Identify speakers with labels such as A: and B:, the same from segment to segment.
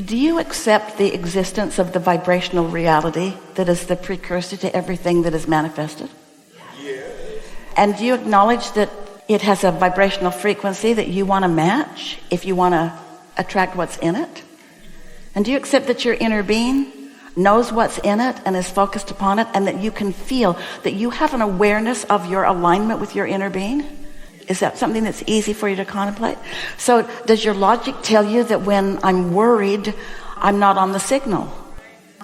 A: Do you accept the existence of the vibrational reality that is the precursor to everything that is manifested?
B: Yes.
A: And do you acknowledge that it has a vibrational frequency that you want to match if you want to attract what's in it? And do you accept that your inner being knows what's in it and is focused upon it, and that you can feel that you have an awareness of your alignment with your inner being? Is that something that's easy for you to contemplate? So does your logic tell you that when I'm worried, I'm not on the signal?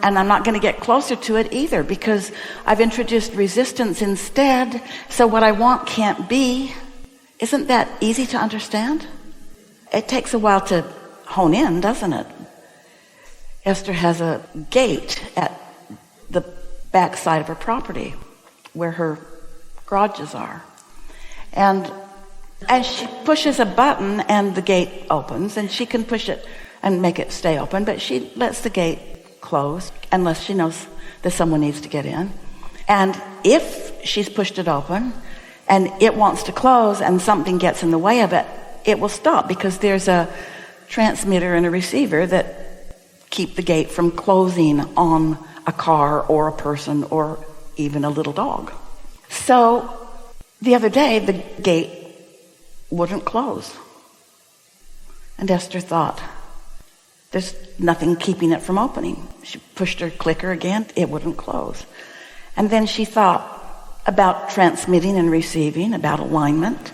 A: And I'm not going to get closer to it either, because I've introduced resistance instead. So what I want can't be. Isn't that easy to understand? It takes a while to hone in, doesn't it? Esther has a gate at the back side of her property where her garages are. And as she pushes a button and the gate opens, and she can push it and make it stay open, but she lets the gate close unless she knows that someone needs to get in. And if she's pushed it open and it wants to close and something gets in the way of it, it will stop, because there's a transmitter and a receiver that keep the gate from closing on a car or a person or even a little dog. So the other day, the gate wouldn't close. And Esther thought, there's nothing keeping it from opening. She pushed her clicker again, it wouldn't close. And then she thought about transmitting and receiving, about alignment.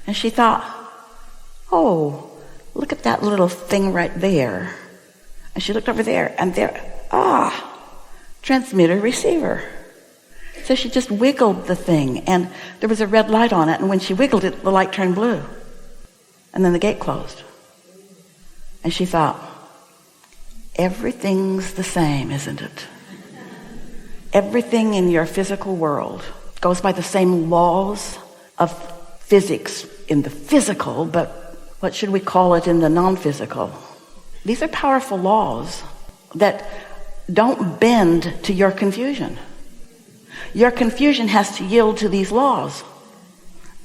A: And she thought, oh, look at that little thing right there. And she looked over there, and there, transmitter, receiver. So she just wiggled the thing, and there was a red light on it, and when she wiggled it, the light turned blue. And then the gate closed. And she thought, everything's the same, isn't it? Everything in your physical world goes by the same laws of physics in the physical, but what should we call it in the non-physical? These are powerful laws that don't bend to your confusion. Your confusion has to yield to these laws.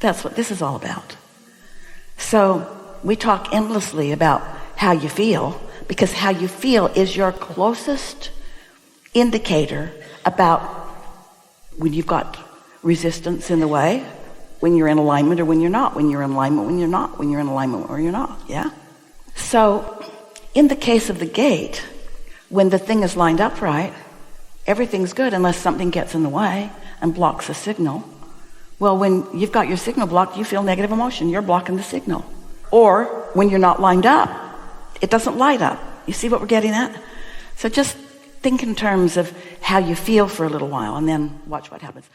A: That's what this is all about. So we talk endlessly about how you feel, because how you feel is your closest indicator about when you've got resistance in the way, when you're in alignment or when you're not, when you're in alignment, when you're not, when you're in alignment or you're not. Yeah? So in the case of the gate, when the thing is lined up right, everything's good unless something gets in the way and blocks the signal. Well, when you've got your signal blocked, you feel negative emotion. You're blocking the signal. Or when you're not lined up, it doesn't light up. You see what we're getting at? So just think in terms of how you feel for a little while and then watch what happens.